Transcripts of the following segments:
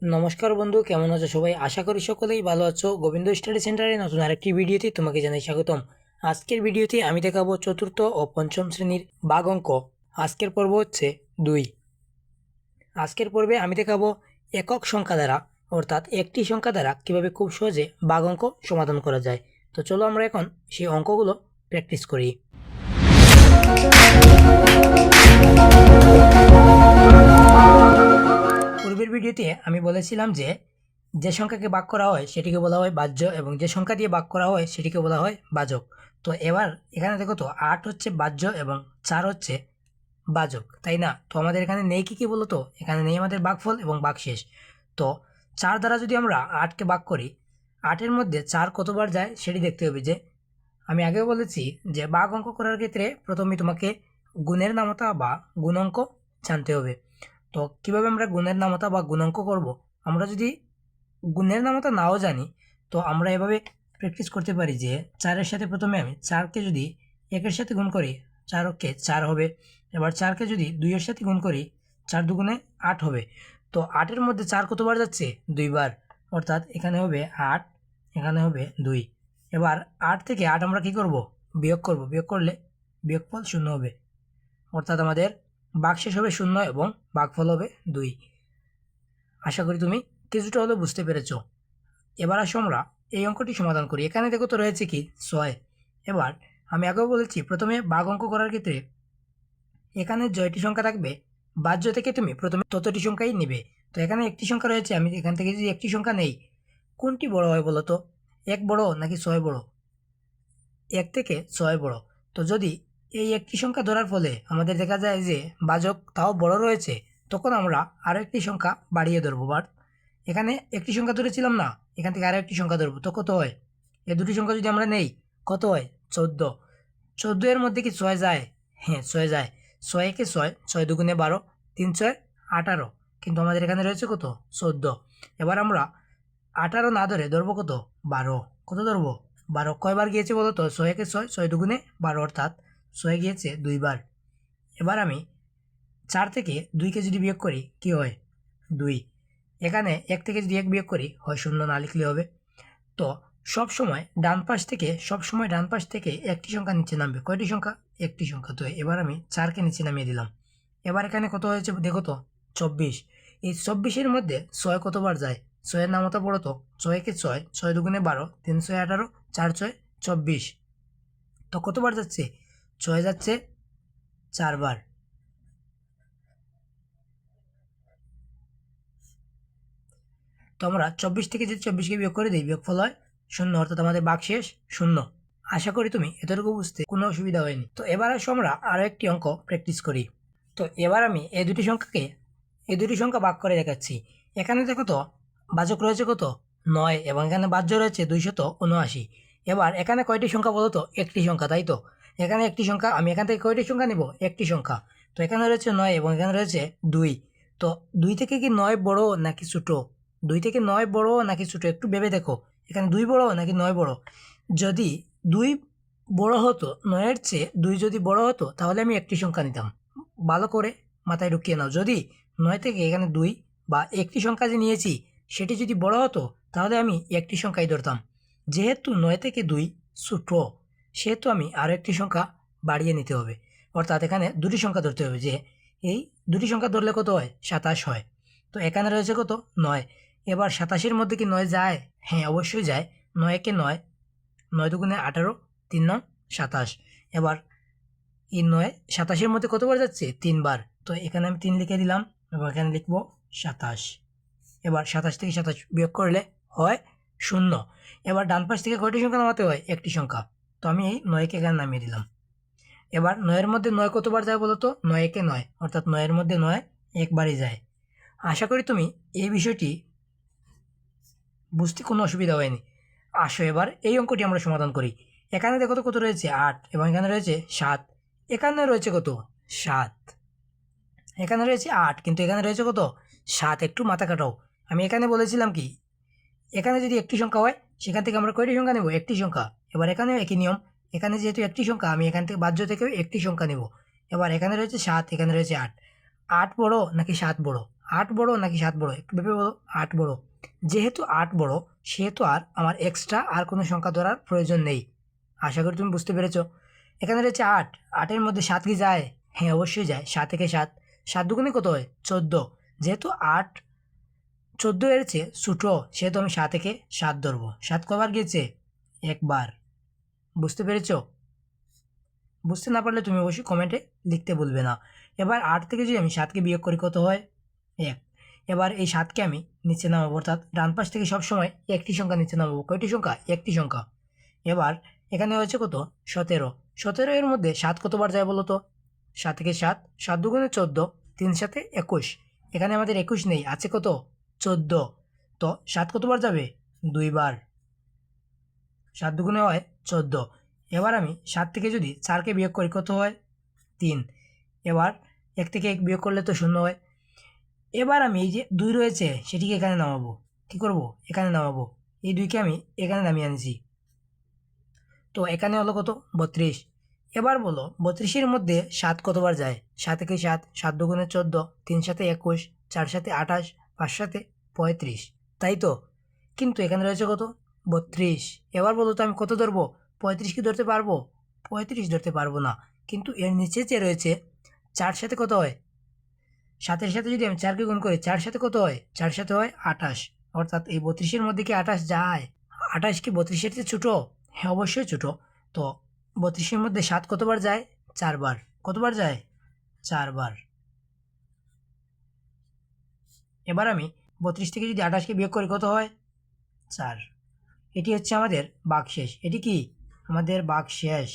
নমস্কার বন্ধু, কেমন আছো সবাই? আশা করি সকলেই ভালো আছো। গোবিন্দ স্টাডি সেন্টারে নতুন আরেকটি ভিডিওতে তোমাকে জানাই স্বাগতম। আজকের ভিডিওতে আমি দেখাবো চতুর্থ ও পঞ্চম শ্রেণীর ভাগ অঙ্ক। আজকের পর্ব হচ্ছে 2। আজকের পর্বে আমি দেখাবো একক সংখ্যা দ্বারা, অর্থাৎ একটি সংখ্যা দ্বারা কিভাবে খুব সহজে ভাগ অঙ্ক সমাধান করা যায়। তো চলো আমরা এখন সেই অঙ্কগুলো প্র্যাকটিস করি। পূর্বের ভিডিওতে আমি বলেছিলাম যে সংখ্যাকে ভাগ করা হয় সেটিকে বলা হয় বাহ্য, এবং যে সংখ্যা দিয়ে ভাগ করা হয় সেটিকে বলা হয় ভাজক। তো এবার এখানে দেখো তো 8 হচ্ছে বাহ্য এবং 4 হচ্ছে ভাজক, তাই না? তো আমাদের এখানে নেই কি বলো তো? এখানে নেই আমাদের ভাগফল এবং ভাগশেষ। তো 4 দ্বারা যদি আমরা 8কে ভাগ করি, 8-এর মধ্যে 4 কতবার যায় সেটি দেখতে হবে। যে আমি আগেও বলেছি যে ভাগ অঙ্ক করার ক্ষেত্রে প্রথমে তোমাকে গুণের নামতা বা গুণাঙ্ক জানতে হবে। তো কিভাবে আমরা গুণের নামতা বা গুণাঙ্ক করব? আমরা যদি গুণের নামতা নাও জানি, তো আমরা এভাবে প্র্যাকটিস করতে পারি যে 4-এর সাথে প্রথমে আমি 4কে যদি 1-এর সাথে গুণ করি, 4 4 হবে। এবার 4কে যদি 2-এর সাথে গুণ করি, 4 দুগুণে 8 হবে। তো 8-এর মধ্যে 4 কতবার যাচ্ছে? 2 বার, অর্থাৎ এখানে হবে 8, এখানে হবে 2। এবার 8 থেকে 8 আমরা কি করব? বিয়োগ করব। বিয়োগ করলে বিয়োগফল 0 হবে, অর্থাৎ আমাদের ভাগশেষ হবে 0 এবং ভাগফল হবে 2। আশা করি তুমি কিছুটা হলেও বুঝতে পেরেছ। এবার আসো আমরা এই অঙ্কটি সমাধান করি। এখানে দেখো তো রয়েছে কি 6। এবার আমি আগেও বলেছি প্রথমে ভাগ অঙ্ক করার ক্ষেত্রে এখানে জয়টি সংখ্যা থাকবে, বাহ্য থেকে তুমি প্রথমে ততটি সংখ্যাই নেবে। তো এখানে একটি সংখ্যা রয়েছে, আমি এখান থেকে যদি একটি সংখ্যা নেই, কোনটি বড় হয় বলো তো? 1 বড় নাকি 6 বড়? 1 থেকে 6 বড়। তো যদি এই একটি সংখ্যা ধরার ফলে আমাদের দেখা যায় যে ভাজক তাও বড় রয়েছে, তখন আমরা আরও একটি সংখ্যা বাড়িয়ে ধরবো। বাট এখানে একটি সংখ্যা ধরেছিলাম না, এখান থেকে আরও একটি সংখ্যা ধরবো। তো কত হয়? এই দুটি সংখ্যা যদি আমরা নেই, কত হয়? 14। 14 এর মধ্যে কি 6 যায়? হ্যাঁ, 6 যায়। 6 একে 6, 6 দুগুণে 12, 3 6 18। কিন্তু আমাদের এখানে রয়েছে কত? 14। এবার আমরা 18 না ধরে ধরবো কত? 12। কত ধরবো? 12। কয়বার গিয়েছে বলো তো? 6 একে 6, 6 দুগুণে 12, অর্থাৎ 6 গিয়েছে 2 বার। এবার আমি 4 থেকে 2কে যদি বিয়োগ করি, কি হয়? 2। এখানে 1 থেকে যদি 1 বিয়োগ করি, হয় 0, না লিখলে হবে। তো সবসময় ডান পাশ থেকে একটি সংখ্যা নিচে নামবে। কয়টি সংখ্যা? একটি সংখ্যা। তো এবার আমি 4কে নিচে নামিয়ে দিলাম। এবার এখানে কত হয়েছে দেখো তো? 24। এই 24-এর মধ্যে 6 কতবার যায়? 6-এর নামতা পড়ো তো। 6 একে 6, 6 দুগুণে 12, 3 6 18, 4 6 24। তো কতবার যাচ্ছে? 6 যাচ্ছে 4 বার। তো আমরা 24 থেকে যদি 24কে বিয়োগ করে দিই, বিয়োগফল হয় 0, অর্থাৎ আমাদের ভাগশেষ 0। আশা করি তুমি এতটুকু বুঝতে কোনো অসুবিধা হয়নি। তো এবার আসো আমরা আরও একটি অঙ্ক প্র্যাকটিস করি। তো এবার আমি এই দুটি সংখ্যা ভাগ করে দেখাচ্ছি। এখানে দেখো তো ভাজক রয়েছে কত? 9, এবং এখানে ভাজ্য রয়েছে 279। এবার এখানে কয়টি সংখ্যা বলো তো? একটি সংখ্যা, তাই তো? এখানে একটি সংখ্যা, আমি এখান থেকে কয়টি সংখ্যা নেব? একটি সংখ্যা। তো এখানে রয়েছে 9 এবং এখানে রয়েছে 2। তো 2 থেকে কি 9 বড় নাকি ছোট? 2 থেকে 9 বড় নাকি ছোট? একটু ভেবে দেখো, এখানে 2 বড় নাকি 9 বড়? যদি 2 বড় হতো, 9-এর চেয়ে 2 যদি বড় হতো, তাহলে আমি একটি সংখ্যা নিতাম। ভালো করে মাথায় ঢুকিয়ে নাও। যদি 9 থেকে এখানে 2 বা একটি সংখ্যা যে নিয়েছি সেটি যদি বড় হতো, তাহলে আমি একটি সংখ্যাই ধরতাম। যেহেতু 9 থেকে 2 ছোট, সেহেতু আমি আরও একটি সংখ্যা বাড়িয়ে নিতে হবে। অর্থাৎ এখানে দুটি সংখ্যা ধরতে হবে। যে এই দুটি সংখ্যা ধরলে কত হয়? 27 হয়। তো এখানে রয়েছে কত? 9। এবার 27-এর মধ্যে কি 9 যায়? হ্যাঁ, অবশ্যই যায়। 9 একে 9, 9 দুগুণে 18, 3 9 27। এবার এই 9 27-এর মধ্যে কতবার যাচ্ছে? 3 বার। তো এখানে আমি 3 লিখে দিলাম এবং এখানে লিখব 27। এবার 27 থেকে 27 বিয়োগ করলে হয় 0। এবার ডান পাশ থেকে কয়টি সংখ্যা নামাতে হয়? একটি সংখ্যা। তো আমি এই 9কে এখানে নামিয়ে দিলাম। এবার 9-এর মধ্যে 9 কতবার যায় বলো তো? 9 একে 9, অর্থাৎ 9-এর মধ্যে 9 একবারই যায়। আশা করি তুমি এই বিষয়টি বুঝতে কোনো অসুবিধা হয়নি। আসো এবার এই অঙ্কটি আমরা সমাধান করি। এখানে দেখো তো কত রয়েছে? 8, এবং এখানে রয়েছে 7। এখানে রয়েছে কত? 7। এখানে রয়েছে 8, কিন্তু এখানে রয়েছে কত? 7। একটু মাথা কাটাও। আমি এখানে বলেছিলাম কি, এখানে যদি একটি সংখ্যা হয়, সেখান থেকে আমরা কয়টি সংখ্যা নেব? একটি সংখ্যা। এবার এখানেও একই নিয়ম। এখানে যেহেতু একটি সংখ্যা, আমি এখান থেকে বাহ্য থেকেও একটি সংখ্যা নেব। এবার এখানে রয়েছে 7, এখানে রয়েছে 8। 8 বড় নাকি 7 বড়? 8 বড় নাকি 7 বড়? একটু ভেবে বলো। 8 বড়। যেহেতু 8 বড়, সেহেতু আর আমার এক্সট্রা আর কোনো সংখ্যা ধরার প্রয়োজন নেই। আশা করি তুমি বুঝতে পেরেছ। এখানে রয়েছে 8, 8 এর মধ্যে 7 কি যায়? হ্যাঁ, অবশ্যই যায়। 7 একে 7, 7 দুগুণে কত হয়? 14। যেহেতু 8 14 এর চেয়ে ছোটো, সেহেতু আমি 7 একে 7 ধরবো। 7 কবার গিয়েছে? একবার। বুঝতে পেরেছ? বুঝতে না পারলে তুমি অবশ্যই কমেন্টে লিখতে ভুলবে না। এবার 8 থেকে যদি আমি 7কে বিয়োগ করি, কত হয়? 1। এবার এই 7কে আমি নিচে নামাবো, অর্থাৎ ডান পাশ থেকে সবসময় একটি সংখ্যা নিচে নামাবো। কয়টি সংখ্যা? একটি সংখ্যা। এবার এখানে হয়েছে কত? 17। 17 এর মধ্যে 7 কতবার যায় বলো তো? 7 থেকে 7, 7 দুগুণে 14, 3 7 21। এখানে আমাদের 21 নেই, আছে কত? 14। তো 7 কতবার যাবে? 2 বার। 7 দুগুণে হয় 14। এবার আমি 7 থেকে যদি 4কে বিয়োগ করি, কত হয়? 3। এবার 1 থেকে 1 বিয়োগ করলে তো 0 হয়। এবার আমি এই যে 2 রয়েছে, সেটিকে এখানে নামাবো। কী করব? এখানে নামাবো। এই 2কে আমি এখানে নামিয়ে আনছি। তো এখানে হলো কত? 32। এবার বলো, 32-এর মধ্যে 7 কতবার যায়? 7 থেকে 7, 7 দুগুণে 14, 3 7 21, 4 7 28, 5 7 35, তাই তো? কিন্তু এখানে রয়েছে কত? 32। এবার বলো তো আমি কত ধরবো? 35 কি ধরতে পারবো? 35 ধরতে পারবো না। কিন্তু এর নিচে যে রয়েছে 4 সাথে কত হয়? 7-এর সাথে যদি আমি 4কে গুণ করি, 4 সাথে কত হয়? 4 সাথে হয় 28। অর্থাৎ এই 32-এর মধ্যে কি 28 যায়? 28 কি 32-এর চেয়ে ছোটো? হ্যাঁ, অবশ্যই ছোটো। তো 32-এর মধ্যে 7 কতবার যায়? 4 বার। কতবার যায়? 4 বার। এবার আমি 32 থেকে যদি 28কে বিয়োগ করি, কত হয়? 4। এটি হচ্ছে আমাদের ভাগশেষ। এটি কি? আমাদের ভাগশেষ।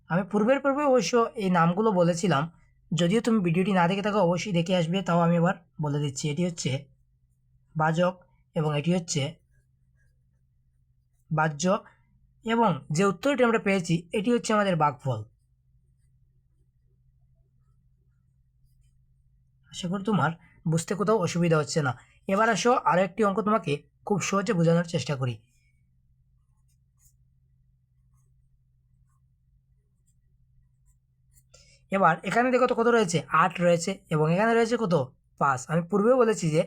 আমি পূর্বে অবশ্য এই নামগুলো বলেছিলাম, যদিও তুমি ভিডিওটি না দেখে থাকো, অবশ্যই দেখে আসবে। তাও আমি এবার বলে দিচ্ছি। এটি হচ্ছে ভাজক এবং এটি হচ্ছে বাহ্য, এবং যে উত্তরটি আমরা পেয়েছি এটি হচ্ছে আমাদের ভাগফল। আশা করি তোমার বুঝতে কোথাও অসুবিধা হচ্ছে না। এবার আসো আরও একটি অঙ্ক তোমাকে খুব সহজে বোঝানোর চেষ্টা করি। এবার এখানে দেখো তো কত রয়েছে? 8 রয়েছে, এবং এখানে রয়েছে কত? 5। আমি পূর্বেও বলেছি যে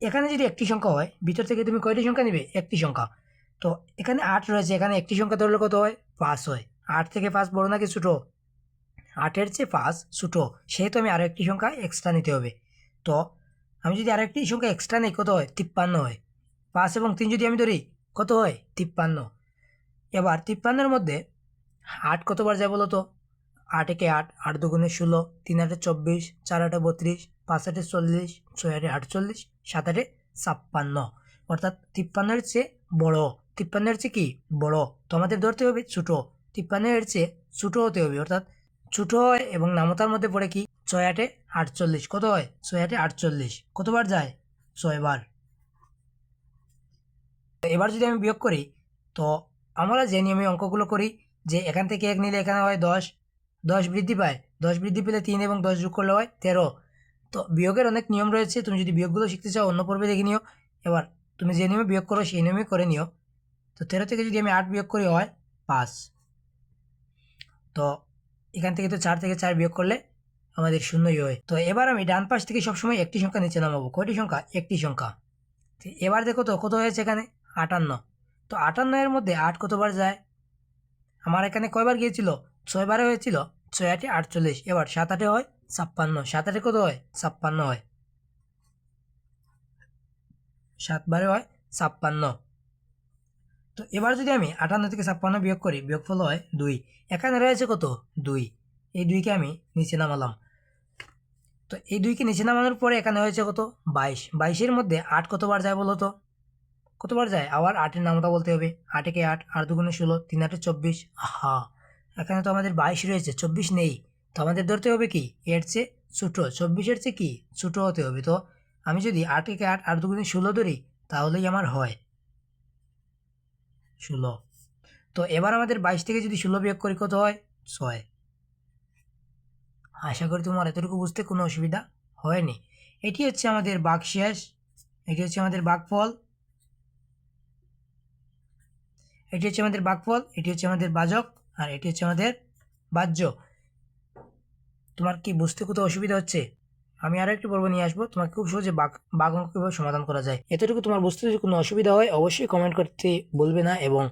এখানে যদি একটি সংখ্যা হয়, ভিতর থেকে তুমি কয়টি সংখ্যা নিবে? একটি সংখ্যা। তো এখানে 8 রয়েছে, এখানে একটি সংখ্যা ধরলে কত হয়? 5 হয়। 8 থেকে 5 বড় নাকি ছোটো? 8-এর চেয়ে 5 ছোটো, সেহেতু আমি আরও একটি সংখ্যা এক্সট্রা নিতে হবে। তো আমি যদি আরও একটি সংখ্যা এক্সট্রা নিই, কত হয়? 53 হয়। 5 এবং 3 যদি আমি ধরি, কত হয়? 53। এবার 53-এর মধ্যে 8 কতবার যায় বলো তো? 8 একে 8, 8 দুগুণে 16, 3 8 24, 4 8 32, 5 8 40, 6 8 48, 7 8 56। অর্থাৎ 53-এর চেয়ে বড়। 53-এর চেয়ে কি? বড়। তো আমাদের ধরতে হবে ছোটো। 53-এর চেয়ে ছোটো হতে হবে, অর্থাৎ ছোটো হয় এবং নামতার মধ্যে পড়ে কি? 6 8 48। কত হয়? 6 8 48। কতবার যায়? 6 বার। এবার যদি আমি বিয়োগ করি, তো আমরা যে নিয়মে অঙ্কগুলো করি, যে এখান থেকে 1 নিলে এখানে হয় 10, 10 বৃদ্ধি পায়, 10 বৃদ্ধি পেলে 3 এবং 10 যোগ করলে হয় 13। তো বিয়োগের অনেক নিয়ম রয়েছে, তুমি যদি বিয়োগগুলো শিখতে চাও অন্য পর্বে দেখে নিও। এবার তুমি যে নিয়মে বিয়োগ করো সেই নিয়মে করে নিও। তো 13 থেকে যদি আমি 8 বিয়োগ করি, হয় 5। তো এখান থেকে তো 4 থেকে 4 বিয়োগ করলে আমাদের 0ই হয়। তো এবার আমি ডান পাশ থেকে সবসময় একটি সংখ্যা নিচে নামাবো। কয়টি সংখ্যা? একটি সংখ্যা। তো এবার দেখো তো কত হয়েছে এখানে? 58। তো 58-এর মধ্যে 8 কতবার যায়? আমার এখানে কয়বার গিয়েছিল? 6 বারে হয়েছিল। 6 8 48। এবার 7 8 হয় 56। 7 8 কত হয়? 56 হয়। 7 বারে হয় 56। তো এবার যদি আমি 58 থেকে 56 বিয়োগ করি, বিয়োগফল হয় 2। এখানে রয়েছে কত? 2। এই 2কে আমি নিচে নামালাম। তো এই 2কে নিচে নামানোর পরে এখানে হয়েছে কত? 22। 22-এর মধ্যে 8 কতবার যায় বলো তো? কতবার যায়? আবার 8-এর নামতা বলতে হবে। 8 একে 8, 8 দুগুণে 16, 3 8 24। আহা, এখানে তো আমাদের 22 রয়েছে, 24 নেই। তো আমাদের ধরতে হবে কি? এর চেয়ে ছোটো। 24-এর চেয়ে কি? ছোটো হতে হবে। তো আমি যদি 8 একে 8, 8 দুগুণে 16 ধরি, তাহলেই আমার হয় 16। তো এবার আমাদের 22 থেকে যদি 16 বিয়োগ করি, কত হয়? 6। আশা করি তোমার এতটুকু বুঝতে কোনো অসুবিধা হয়নি। এটি হচ্ছে আমাদের ভাগশেষ, এটি হচ্ছে আমাদের ভাগফল, এটি হচ্ছে আমাদের ভাগফল, এটি হচ্ছে আমাদের ভাজক, আর এটি হচ্ছে আমাদের ভাজ্য। তোমার কি বুঝতে কোথাও অসুবিধা হচ্ছে? আমি আরও একটি পর্ব নিয়ে আসবো, তোমাকে খুব সহজে বাঘ অঙ্ক কীভাবে সমাধান করা যায়। এতটুকু তোমার বুঝতে যদি কোনো অসুবিধা হয় অবশ্যই কমেন্ট করতে ভুলবে না, এবং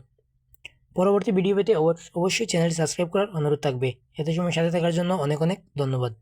পরবর্তী ভিডিও পেতে অবশ্যই চ্যানেলটি সাবস্ক্রাইব করার অনুরোধ থাকবে। এত সময় সাথে থাকার জন্য অনেক অনেক ধন্যবাদ।